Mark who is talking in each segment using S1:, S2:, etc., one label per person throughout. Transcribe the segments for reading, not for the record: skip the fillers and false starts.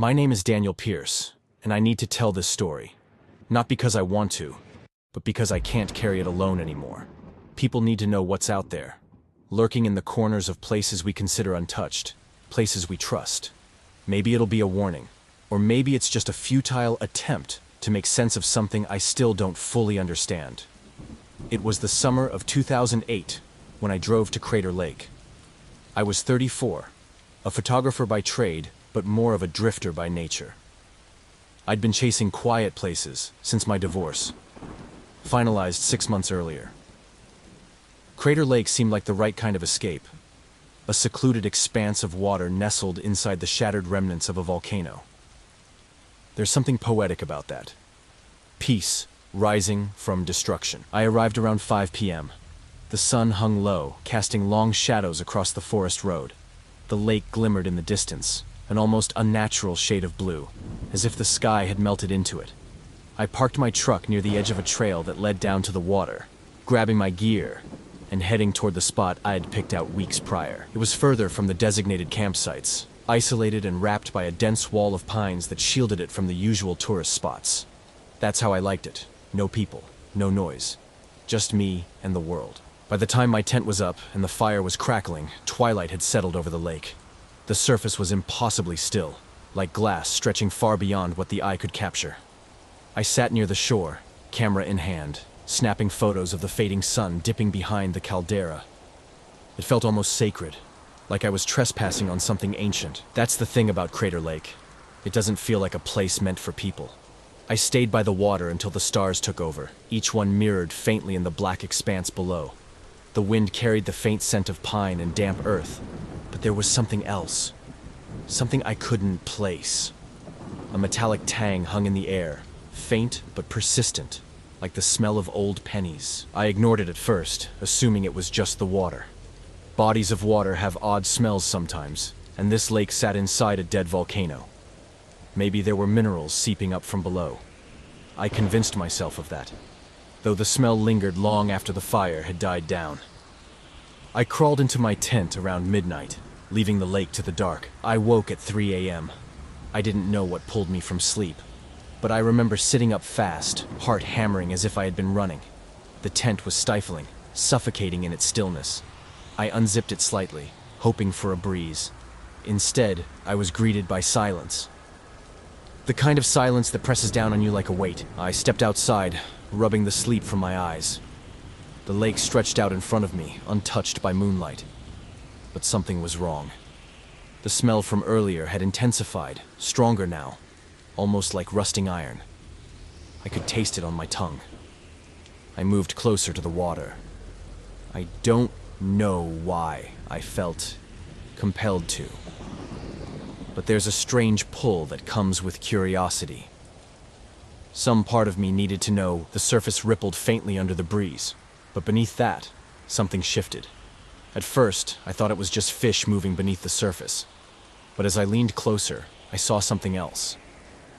S1: My name is Daniel Pierce, and I need to tell this story. Not because I want to, but because I can't carry it alone anymore. People need to know what's out there, lurking in the corners of places we consider untouched, places we trust. Maybe it'll be a warning, or maybe it's just a futile attempt to make sense of something I still don't fully understand. It was the summer of 2008 when I drove to Crater Lake. I was 34, a photographer by trade, but more of a drifter by nature. I'd been chasing quiet places since my divorce, finalized 6 months earlier. Crater Lake seemed like the right kind of escape, a secluded expanse of water nestled inside the shattered remnants of a volcano. There's something poetic about that. Peace rising from destruction. I arrived around 5 p.m. The sun hung low, casting long shadows across the forest road. The lake glimmered in the distance, an almost unnatural shade of blue, as if the sky had melted into it. I parked my truck near the edge of a trail that led down to the water, grabbing my gear and heading toward the spot I had picked out weeks prior. It was further from the designated campsites, isolated and wrapped by a dense wall of pines that shielded it from the usual tourist spots. That's how I liked it. No people, no noise, just me and the world. By the time my tent was up and the fire was crackling, twilight had settled over the lake. The surface was impossibly still, like glass stretching far beyond what the eye could capture. I sat near the shore, camera in hand, snapping photos of the fading sun dipping behind the caldera. It felt almost sacred, like I was trespassing on something ancient. That's the thing about Crater Lake. It doesn't feel like a place meant for people. I stayed by the water until the stars took over, each one mirrored faintly in the black expanse below. The wind carried the faint scent of pine and damp earth, but there was something else. Something I couldn't place. A metallic tang hung in the air, faint but persistent, like the smell of old pennies. I ignored it at first, assuming it was just the water. Bodies of water have odd smells sometimes, and this lake sat inside a dead volcano. Maybe there were minerals seeping up from below. I convinced myself of that, though the smell lingered long after the fire had died down. I crawled into my tent around midnight, leaving the lake to the dark. I woke at 3 a.m. I didn't know what pulled me from sleep, but I remember sitting up fast, heart hammering as if I had been running. The tent was stifling, suffocating in its stillness. I unzipped it slightly, hoping for a breeze. Instead, I was greeted by silence. The kind of silence that presses down on you like a weight. I stepped outside, rubbing the sleep from my eyes. The lake stretched out in front of me, untouched by moonlight. But something was wrong. The smell from earlier had intensified, stronger now, almost like rusting iron. I could taste it on my tongue. I moved closer to the water. I don't know why I felt compelled to. But there's a strange pull that comes with curiosity. Some part of me needed to know. The surface rippled faintly under the breeze, but beneath that, something shifted. At first, I thought it was just fish moving beneath the surface. But as I leaned closer, I saw something else.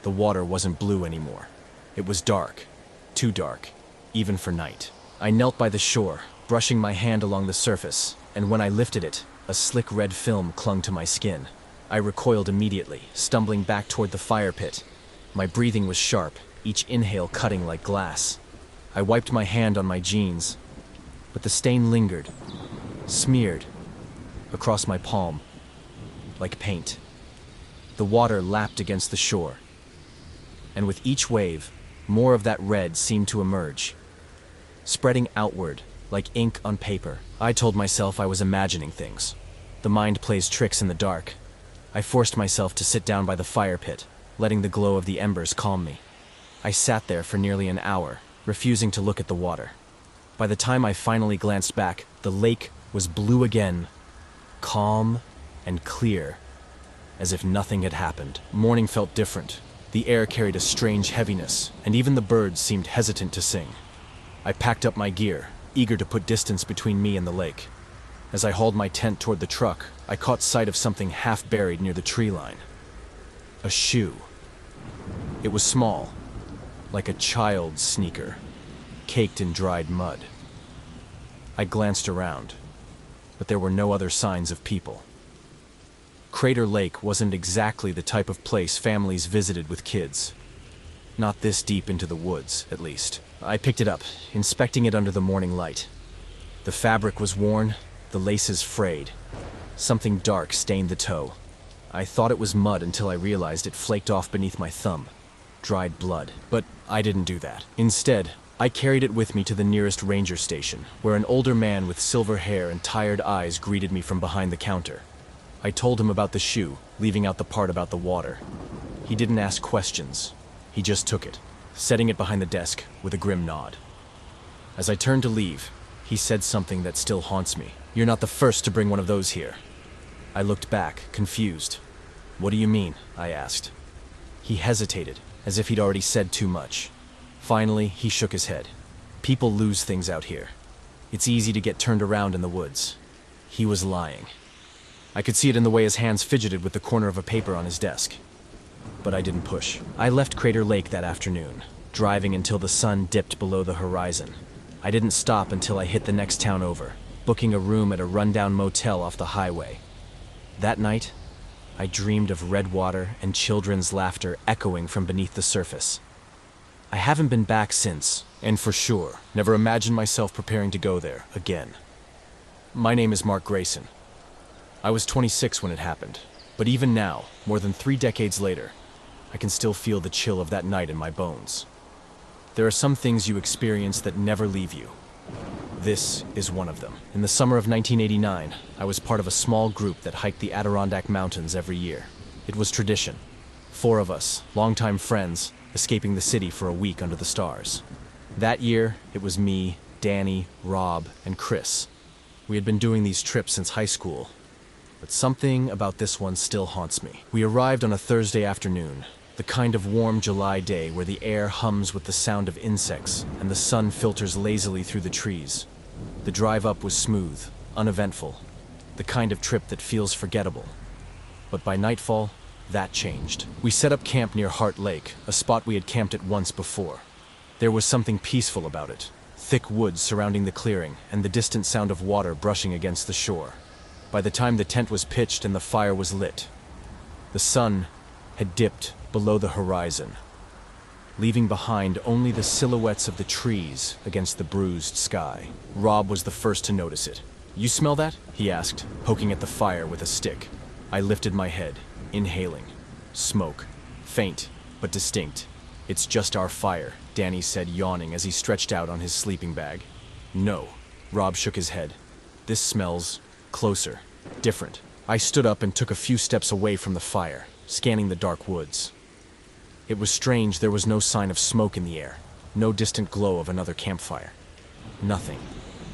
S1: The water wasn't blue anymore. It was dark, too dark, even for night. I knelt by the shore, brushing my hand along the surface, and when I lifted it, a slick red film clung to my skin. I recoiled immediately, stumbling back toward the fire pit. My breathing was sharp, each inhale cutting like glass. I wiped my hand on my jeans, but the stain lingered, smeared across my palm, like paint. The water lapped against the shore, and with each wave, more of that red seemed to emerge, spreading outward like ink on paper. I told myself I was imagining things. The mind plays tricks in the dark. I forced myself to sit down by the fire pit, letting the glow of the embers calm me. I sat there for nearly an hour, refusing to look at the water. By the time I finally glanced back, the lake was blue again, calm and clear, as if nothing had happened. Morning felt different. The air carried a strange heaviness, and even the birds seemed hesitant to sing. I packed up my gear, eager to put distance between me and the lake. As I hauled my tent toward the truck, I caught sight of something half buried near the tree line. A shoe. It was small, like a child's sneaker, caked in dried mud. I glanced around, but there were no other signs of people. Crater Lake wasn't exactly the type of place families visited with kids. Not this deep into the woods, at least. I picked it up, inspecting it under the morning light. The fabric was worn, the laces frayed. Something dark stained the toe. I thought it was mud until I realized it flaked off beneath my thumb. Dried blood. But I didn't do that. Instead, I carried it with me to the nearest ranger station, where an older man with silver hair and tired eyes greeted me from behind the counter. I told him about the shoe, leaving out the part about the water. He didn't ask questions. He just took it, setting it behind the desk with a grim nod. As I turned to leave, he said something that still haunts me. "You're not the first to bring one of those here." I looked back, confused. "What do you mean?" I asked. He hesitated, as if he'd already said too much. Finally, he shook his head. "People lose things out here. It's easy to get turned around in the woods." He was lying. I could see it in the way his hands fidgeted with the corner of a paper on his desk. But I didn't push. I left Crater Lake that afternoon, driving until the sun dipped below the horizon. I didn't stop until I hit the next town over, booking a room at a rundown motel off the highway. That night, I dreamed of red water and children's laughter echoing from beneath the surface. I haven't been back since, and for sure, never imagined myself preparing to go there again. My name is Mark Grayson. I was 26 when it happened, but even now, more than 3 decades later, I can still feel the chill of that night in my bones. There are some things you experience that never leave you. This is one of them. In the summer of 1989, I was part of a small group that hiked the Adirondack Mountains every year. It was tradition. 4 of us, longtime friends, escaping the city for a week under the stars. That year, it was me, Danny, Rob, and Chris. We had been doing these trips since high school, but something about this one still haunts me. We arrived on a Thursday afternoon, the kind of warm July day where the air hums with the sound of insects and the sun filters lazily through the trees. The drive up was smooth, uneventful, the kind of trip that feels forgettable. But by nightfall, that changed. We set up camp near Heart Lake, a spot we had camped at once before. There was something peaceful about it. Thick woods surrounding the clearing, and the distant sound of water brushing against the shore. By the time the tent was pitched and the fire was lit, the sun had dipped below the horizon, leaving behind only the silhouettes of the trees against the bruised sky. Rob was the first to notice it. "You smell that?" he asked, poking at the fire with a stick. I lifted my head, inhaling. Smoke. Faint, but distinct. "It's just our fire," Danny said, yawning as he stretched out on his sleeping bag. "No." Rob shook his head. "This smells closer, different." I stood up and took a few steps away from the fire, scanning the dark woods. It was strange there was no sign of smoke in the air, no distant glow of another campfire. Nothing.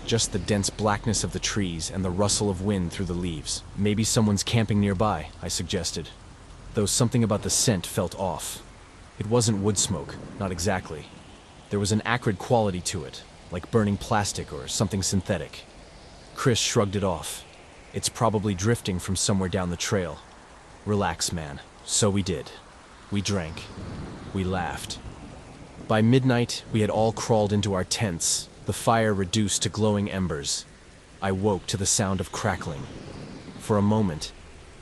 S1: Just the dense blackness of the trees and the rustle of wind through the leaves. "Maybe someone's camping nearby," I suggested, though something about the scent felt off. It wasn't wood smoke, not exactly. There was an acrid quality to it, like burning plastic or something synthetic. Chris shrugged it off. "It's probably drifting from somewhere down the trail." "Relax, man." So we did. We drank. We laughed. By midnight, we had all crawled into our tents, the fire reduced to glowing embers. I woke to the sound of crackling. For a moment,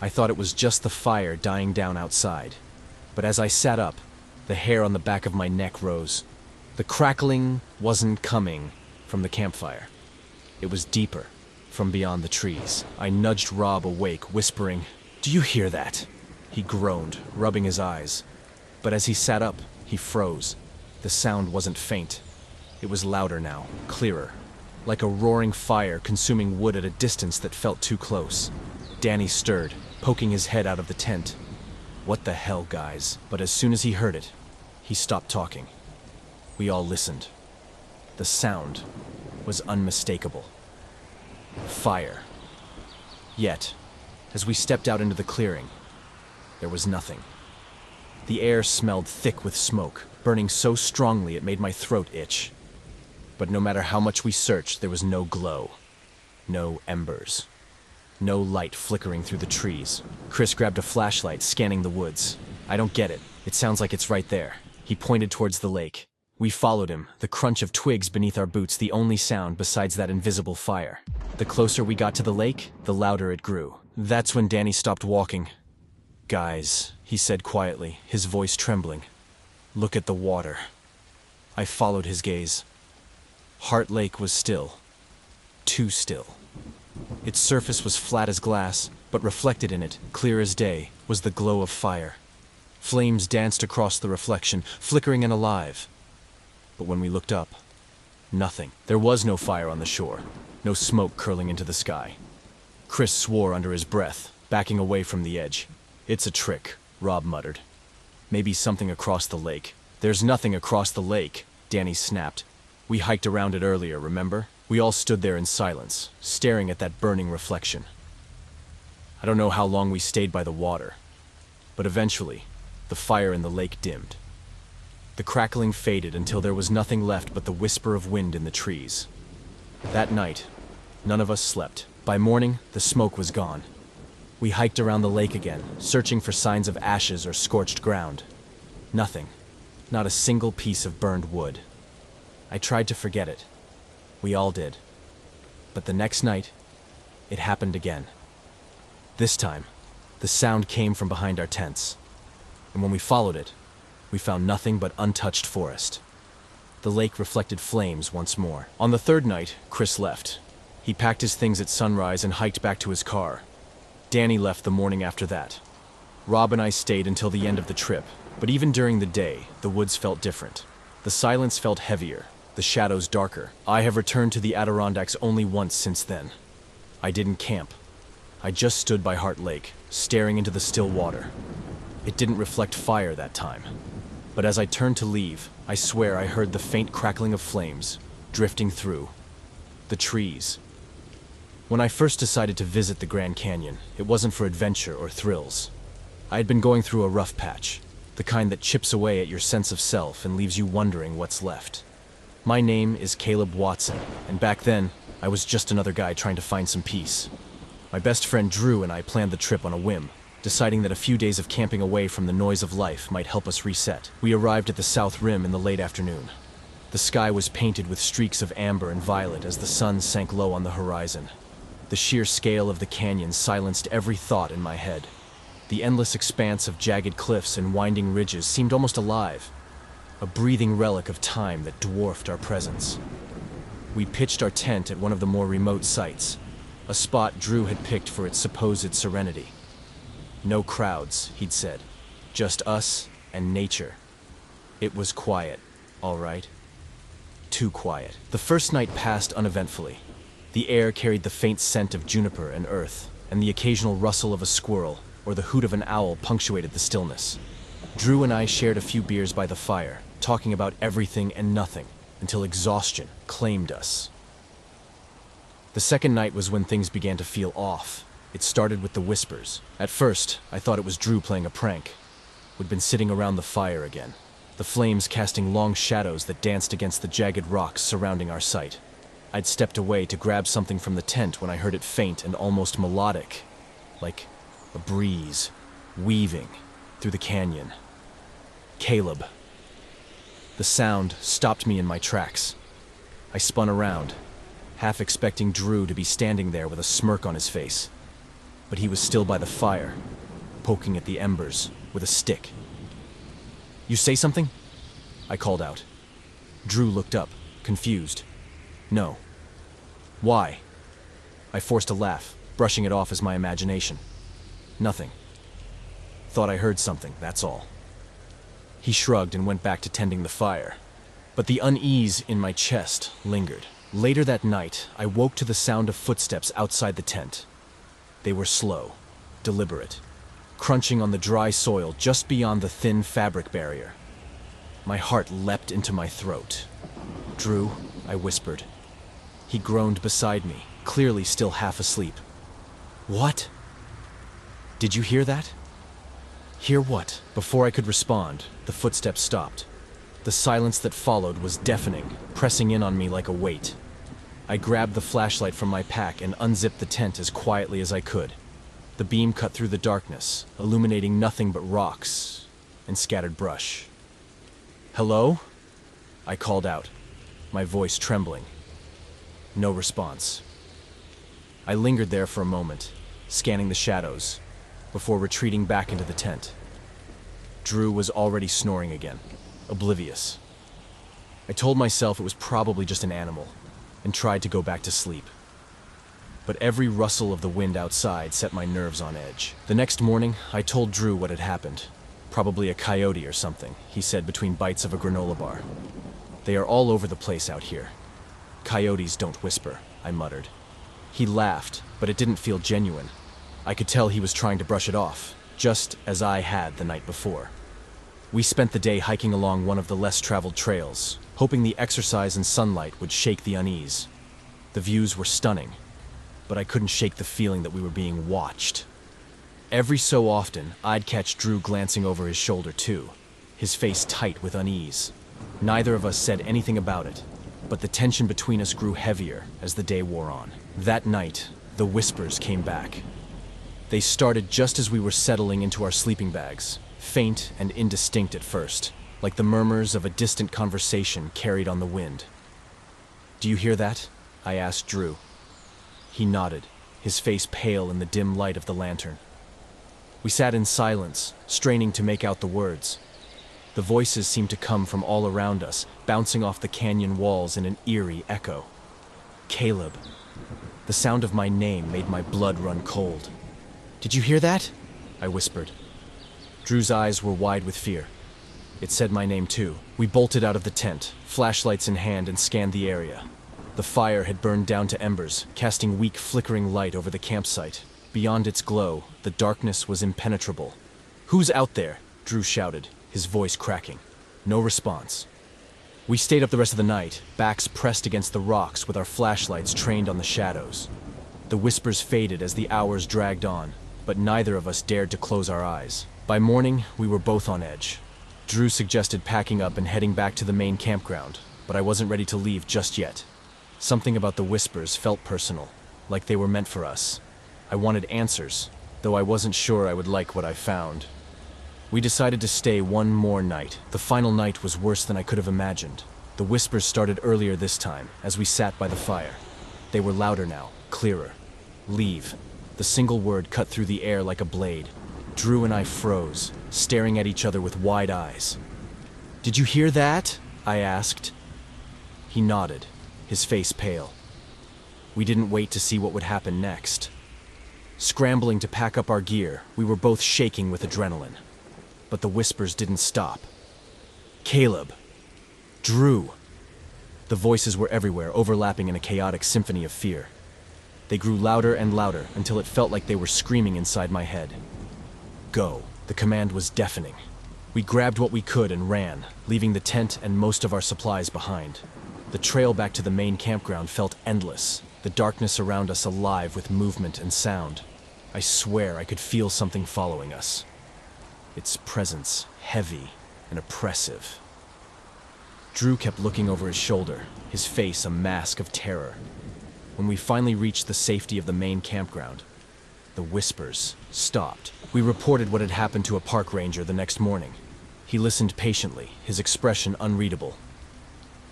S1: I thought it was just the fire dying down outside. But as I sat up, the hair on the back of my neck rose. The crackling wasn't coming from the campfire. It was deeper, from beyond the trees. I nudged Rob awake, whispering, "Do you hear that?" He groaned, rubbing his eyes. But as he sat up, he froze. The sound wasn't faint. It was louder now, clearer, like a roaring fire consuming wood at a distance that felt too close. Danny stirred, poking his head out of the tent. "What the hell, guys?" But as soon as he heard it, he stopped talking. We all listened. The sound was unmistakable. Fire. Yet, as we stepped out into the clearing, there was nothing. The air smelled thick with smoke, burning so strongly it made my throat itch. But no matter how much we searched, there was no glow, no embers, no light flickering through the trees. Chris grabbed a flashlight, scanning the woods. "I don't get it. It sounds like it's right there." He pointed towards the lake. We followed him, the crunch of twigs beneath our boots the only sound besides that invisible fire. The closer we got to the lake, the louder it grew. That's when Danny stopped walking. "Guys," he said quietly, his voice trembling. "Look at the water." I followed his gaze. Heart Lake was still. Too still. Its surface was flat as glass, but reflected in it, clear as day, was the glow of fire. Flames danced across the reflection, flickering and alive. But when we looked up, nothing. There was no fire on the shore, no smoke curling into the sky. Chris swore under his breath, backing away from the edge. "It's a trick," Rob muttered. "Maybe something across the lake." "There's nothing across the lake," Danny snapped. "We hiked around it earlier, remember? We all stood there in silence, staring at that burning reflection. I don't know how long we stayed by the water, but eventually, the fire in the lake dimmed. The crackling faded until there was nothing left but the whisper of wind in the trees. That night, none of us slept. By morning, the smoke was gone. We hiked around the lake again, searching for signs of ashes or scorched ground. Nothing. Not a single piece of burned wood. I tried to forget it. We all did. But the next night, it happened again. This time, the sound came from behind our tents. And when we followed it, we found nothing but untouched forest. The lake reflected flames once more. On the third night, Chris left. He packed his things at sunrise and hiked back to his car. Danny left the morning after that. Rob and I stayed until the end of the trip, but even during the day, the woods felt different. The silence felt heavier, the shadows darker. I have returned to the Adirondacks only once since then. I didn't camp. I just stood by Heart Lake, staring into the still water. It didn't reflect fire that time. But as I turned to leave, I swear I heard the faint crackling of flames, drifting through the trees. When I first decided to visit the Grand Canyon, it wasn't for adventure or thrills. I had been going through a rough patch, the kind that chips away at your sense of self and leaves you wondering what's left. My name is Caleb Watson, and back then, I was just another guy trying to find some peace. My best friend Drew and I planned the trip on a whim, deciding that a few days of camping away from the noise of life might help us reset. We arrived at the South Rim in the late afternoon. The sky was painted with streaks of amber and violet as the sun sank low on the horizon. The sheer scale of the canyon silenced every thought in my head. The endless expanse of jagged cliffs and winding ridges seemed almost alive, a breathing relic of time that dwarfed our presence. We pitched our tent at one of the more remote sites, a spot Drew had picked for its supposed serenity. No crowds, he'd said, just us and nature. It was quiet, all right. Too quiet. The first night passed uneventfully. The air carried the faint scent of juniper and earth, and the occasional rustle of a squirrel or the hoot of an owl punctuated the stillness. Drew and I shared a few beers by the fire, talking about everything and nothing, until exhaustion claimed us. The second night was when things began to feel off. It started with the whispers. At first, I thought it was Drew playing a prank. We'd been sitting around the fire again, the flames casting long shadows that danced against the jagged rocks surrounding our site. I'd stepped away to grab something from the tent when I heard it faint and almost melodic, like a breeze weaving through the canyon. Caleb. The sound stopped me in my tracks. I spun around, half expecting Drew to be standing there with a smirk on his face. But he was still by the fire, poking at the embers with a stick. "You say something?" I called out. Drew looked up, confused. "No." "Why?" I forced a laugh, brushing it off as my imagination. "Nothing. Thought I heard something, that's all." He shrugged and went back to tending the fire. But the unease in my chest lingered. Later that night, I woke to the sound of footsteps outside the tent. They were slow, deliberate, crunching on the dry soil just beyond the thin fabric barrier. My heart leapt into my throat. "Drew," I whispered. He groaned beside me, clearly still half asleep. "What? Did you hear that?" "Hear what?" Before I could respond, the footsteps stopped. The silence that followed was deafening, pressing in on me like a weight. I grabbed the flashlight from my pack and unzipped the tent as quietly as I could. The beam cut through the darkness, illuminating nothing but rocks and scattered brush. "Hello?" I called out, my voice trembling. No response. I lingered there for a moment, scanning the shadows, before retreating back into the tent. Drew was already snoring again, oblivious. I told myself it was probably just an animal, and tried to go back to sleep. But every rustle of the wind outside set my nerves on edge. The next morning, I told Drew what had happened. Probably a coyote or something, he said between bites of a granola bar. They are all over the place out here. Coyotes don't whisper, I muttered. He laughed, but it didn't feel genuine. I could tell he was trying to brush it off, just as I had the night before. We spent the day hiking along one of the less traveled trails, hoping the exercise and sunlight would shake the unease. The views were stunning, but I couldn't shake the feeling that we were being watched. Every so often, I'd catch Drew glancing over his shoulder too, his face tight with unease. Neither of us said anything about it, but the tension between us grew heavier as the day wore on. That night, the whispers came back. They started just as we were settling into our sleeping bags, faint and indistinct at first, like the murmurs of a distant conversation carried on the wind. "Do you hear that?" I asked Drew. He nodded, his face pale in the dim light of the lantern. We sat in silence, straining to make out the words. The voices seemed to come from all around us, bouncing off the canyon walls in an eerie echo. Caleb. The sound of my name made my blood run cold. "Did you hear that?" I whispered. Drew's eyes were wide with fear. It said my name too. We bolted out of the tent, flashlights in hand, and scanned the area. The fire had burned down to embers, casting weak, flickering light over the campsite. Beyond its glow, the darkness was impenetrable. "Who's out there?" Drew shouted, his voice cracking. No response. We stayed up the rest of the night, backs pressed against the rocks with our flashlights trained on the shadows. The whispers faded as the hours dragged on, but neither of us dared to close our eyes. By morning, we were both on edge. Drew suggested packing up and heading back to the main campground, but I wasn't ready to leave just yet. Something about the whispers felt personal, like they were meant for us. I wanted answers, though I wasn't sure I would like what I found. We decided to stay one more night. The final night was worse than I could have imagined. The whispers started earlier this time, as we sat by the fire. They were louder now, clearer. "Leave." The single word cut through the air like a blade. Drew and I froze, staring at each other with wide eyes. "Did you hear that?" I asked. He nodded, his face pale. We didn't wait to see what would happen next. Scrambling to pack up our gear, we were both shaking with adrenaline. But the whispers didn't stop. "Caleb! Drew!" The voices were everywhere, overlapping in a chaotic symphony of fear. They grew louder and louder until it felt like they were screaming inside my head. "Go." The command was deafening. We grabbed what we could and ran, leaving the tent and most of our supplies behind. The trail back to the main campground felt endless, the darkness around us alive with movement and sound. I swear I could feel something following us. Its presence heavy and oppressive. Drew kept looking over his shoulder, his face a mask of terror. When we finally reached the safety of the main campground, the whispers stopped. We reported what had happened to a park ranger the next morning. He listened patiently, his expression unreadable.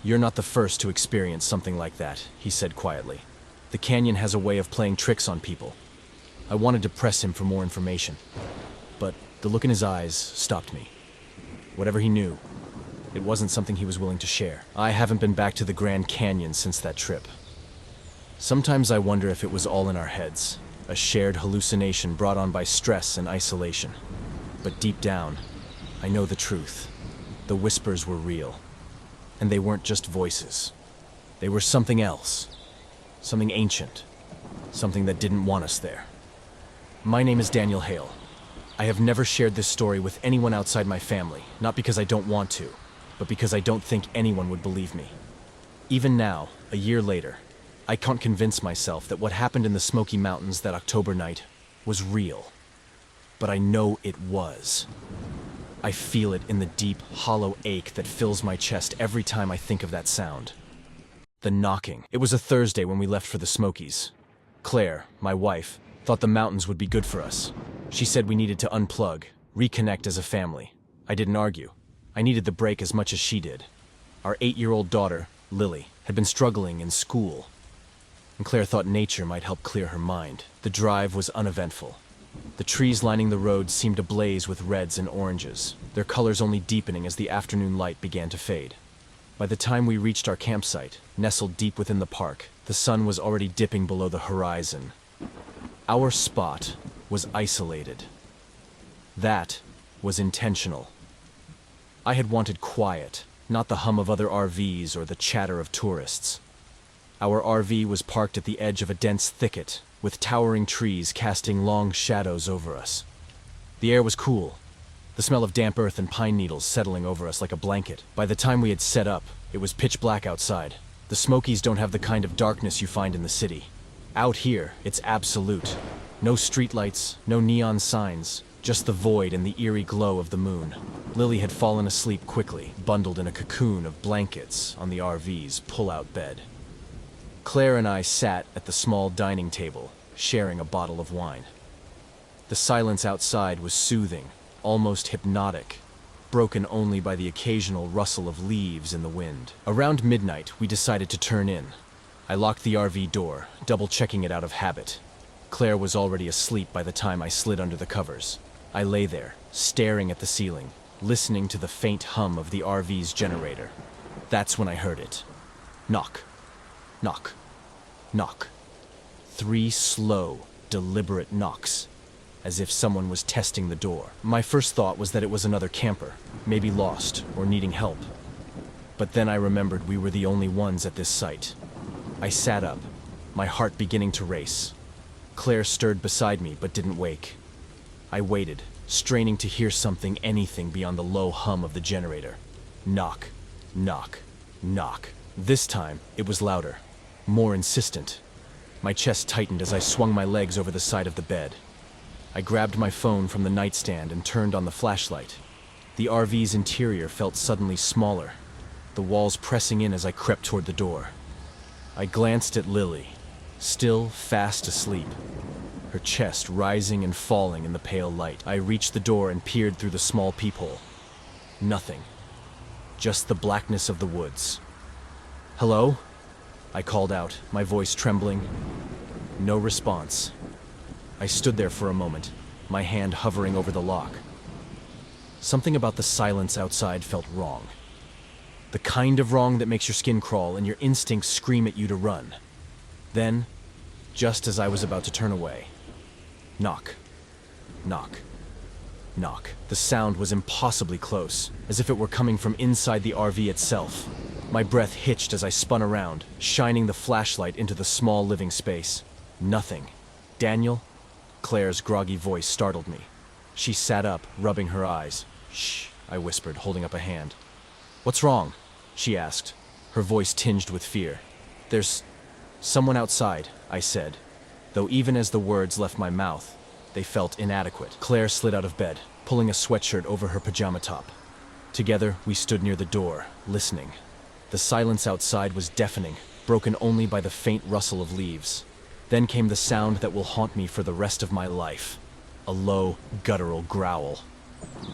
S1: "You're not the first to experience something like that," he said quietly. "The canyon has a way of playing tricks on people." I wanted to press him for more information, but the look in his eyes stopped me. Whatever he knew, it wasn't something he was willing to share. I haven't been back to the Grand Canyon since that trip. Sometimes I wonder if it was all in our heads, a shared hallucination brought on by stress and isolation. But deep down, I know the truth. The whispers were real. And they weren't just voices. They were something else. Something ancient. Something that didn't want us there. My name is Daniel Hale. I have never shared this story with anyone outside my family, not because I don't want to, but because I don't think anyone would believe me. Even now, a year later, I can't convince myself that what happened in the Smoky Mountains that October night was real. But I know it was. I feel it in the deep, hollow ache that fills my chest every time I think of that sound. The knocking. It was a Thursday when we left for the Smokies. Claire, my wife, thought the mountains would be good for us. She said we needed to unplug, reconnect as a family. I didn't argue. I needed the break as much as she did. Our 8-year-old daughter, Lily, had been struggling in school. and Claire thought nature might help clear her mind. The drive was uneventful. The trees lining the road seemed ablaze with reds and oranges, their colors only deepening as the afternoon light began to fade. By the time we reached our campsite, nestled deep within the park, the sun was already dipping below the horizon. Our spot was isolated. That was intentional. I had wanted quiet, not the hum of other RVs or the chatter of tourists. Our RV was parked at the edge of a dense thicket, with towering trees casting long shadows over us. The air was cool, the smell of damp earth and pine needles settling over us like a blanket. By the time we had set up, it was pitch black outside. The Smokies don't have the kind of darkness you find in the city. Out here, it's absolute. No streetlights, no neon signs, just the void and the eerie glow of the moon. Lily had fallen asleep quickly, bundled in a cocoon of blankets on the RV's pull-out bed. Claire and I sat at the small dining table, sharing a bottle of wine. The silence outside was soothing, almost hypnotic, broken only by the occasional rustle of leaves in the wind. Around midnight, we decided to turn in. I locked the RV door, double-checking it out of habit. Claire was already asleep by the time I slid under the covers. I lay there, staring at the ceiling, listening to the faint hum of the RV's generator. That's when I heard it. Knock. Knock. Knock. 3 slow, deliberate knocks, as if someone was testing the door. My first thought was that it was another camper, maybe lost or needing help. But then I remembered we were the only ones at this site. I sat up, my heart beginning to race. Claire stirred beside me but didn't wake. I waited, straining to hear something, anything beyond the low hum of the generator. Knock. Knock. Knock. This time, it was louder. More insistent. My chest tightened as I swung my legs over the side of the bed. I grabbed my phone from the nightstand and turned on the flashlight. The RV's interior felt suddenly smaller, the walls pressing in as I crept toward the door. I glanced at Lily, still fast asleep, her chest rising and falling in the pale light. I reached the door and peered through the small peephole. Nothing. Just the blackness of the woods. "Hello?" I called out, my voice trembling. No response. I stood there for a moment, my hand hovering over the lock. Something about the silence outside felt wrong. The kind of wrong that makes your skin crawl and your instincts scream at you to run. Then, just as I was about to turn away, knock. Knock. Knock. The sound was impossibly close, as if it were coming from inside the RV itself. My breath hitched as I spun around, shining the flashlight into the small living space. Nothing. "Daniel?" Claire's groggy voice startled me. She sat up, rubbing her eyes. "Shh," I whispered, holding up a hand. "What's wrong?" she asked, her voice tinged with fear. "There's someone outside," I said, though even as the words left my mouth, they felt inadequate. Claire slid out of bed, pulling a sweatshirt over her pajama top. Together, we stood near the door, listening. The silence outside was deafening, broken only by the faint rustle of leaves. Then came the sound that will haunt me for the rest of my life. A low, guttural growl.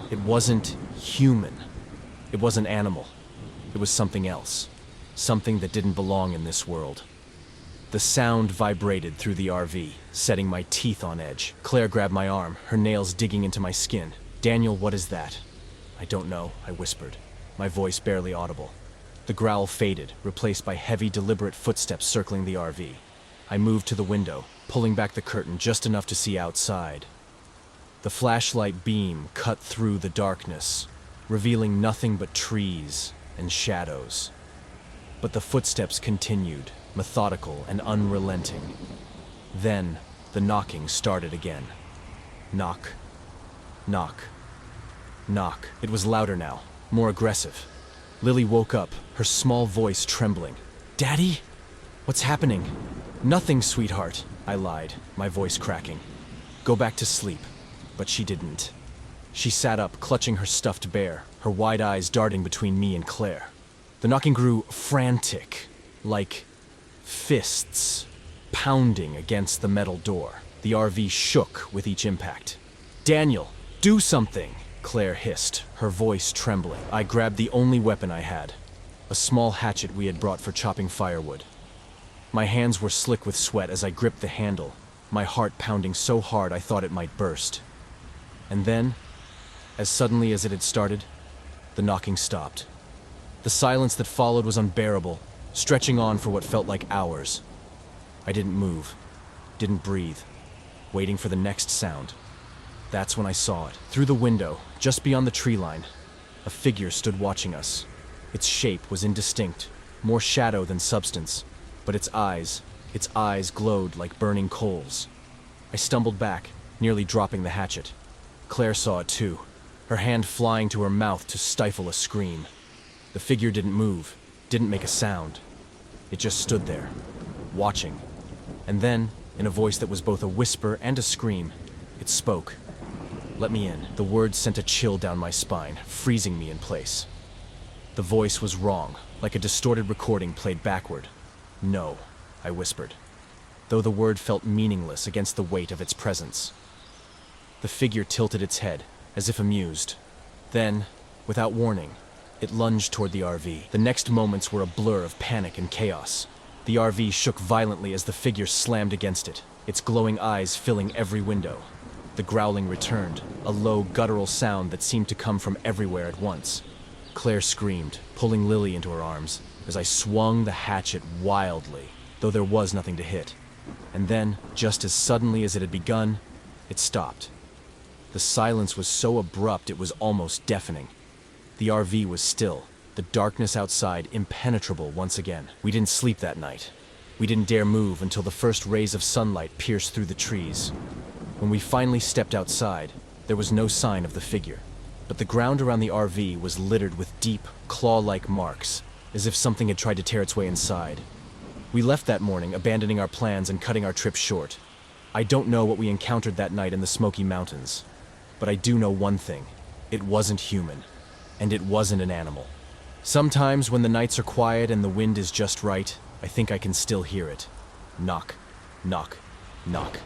S1: It wasn't human. It wasn't animal. It was something else. Something that didn't belong in this world. The sound vibrated through the RV, setting my teeth on edge. Claire grabbed my arm, her nails digging into my skin. "Daniel, what is that?" "I don't know," I whispered, my voice barely audible. The growl faded, replaced by heavy, deliberate footsteps circling the RV. I moved to the window, pulling back the curtain just enough to see outside. The flashlight beam cut through the darkness, revealing nothing but trees and shadows. But the footsteps continued, methodical and unrelenting. Then, the knocking started again. Knock. Knock. Knock. It was louder now, more aggressive. Lily woke up, her small voice trembling. "Daddy? What's happening?" "Nothing, sweetheart," I lied, my voice cracking. "Go back to sleep." But she didn't. She sat up, clutching her stuffed bear, her wide eyes darting between me and Claire. The knocking grew frantic, like fists pounding against the metal door. The RV shook with each impact. "Daniel, do something!" Claire hissed, her voice trembling. I grabbed the only weapon I had, a small hatchet we had brought for chopping firewood. My hands were slick with sweat as I gripped the handle, my heart pounding so hard I thought it might burst. And then, as suddenly as it had started, the knocking stopped. The silence that followed was unbearable, stretching on for what felt like hours. I didn't move, didn't breathe, waiting for the next sound. That's when I saw it. Through the window, just beyond the tree line, a figure stood watching us. Its shape was indistinct, more shadow than substance, but its eyes glowed like burning coals. I stumbled back, nearly dropping the hatchet. Claire saw it too, her hand flying to her mouth to stifle a scream. The figure didn't move, didn't make a sound. It just stood there, watching. And then, in a voice that was both a whisper and a scream, it spoke. "Let me in." The words sent a chill down my spine, freezing me in place. The voice was wrong, like a distorted recording played backward. "No," I whispered, though the word felt meaningless against the weight of its presence. The figure tilted its head, as if amused. Then, without warning, it lunged toward the RV. The next moments were a blur of panic and chaos. The RV shook violently as the figure slammed against it, its glowing eyes filling every window. The growling returned, a low, guttural sound that seemed to come from everywhere at once. Claire screamed, pulling Lily into her arms, as I swung the hatchet wildly, though there was nothing to hit. And then, just as suddenly as it had begun, it stopped. The silence was so abrupt it was almost deafening. The RV was still, the darkness outside impenetrable once again. We didn't sleep that night. We didn't dare move until the first rays of sunlight pierced through the trees. When we finally stepped outside, there was no sign of the figure, but the ground around the RV was littered with deep, claw-like marks, as if something had tried to tear its way inside. We left that morning, abandoning our plans and cutting our trip short. I don't know what we encountered that night in the Smoky Mountains, but I do know one thing. It wasn't human, and it wasn't an animal. Sometimes when the nights are quiet and the wind is just right, I think I can still hear it. Knock, knock, knock.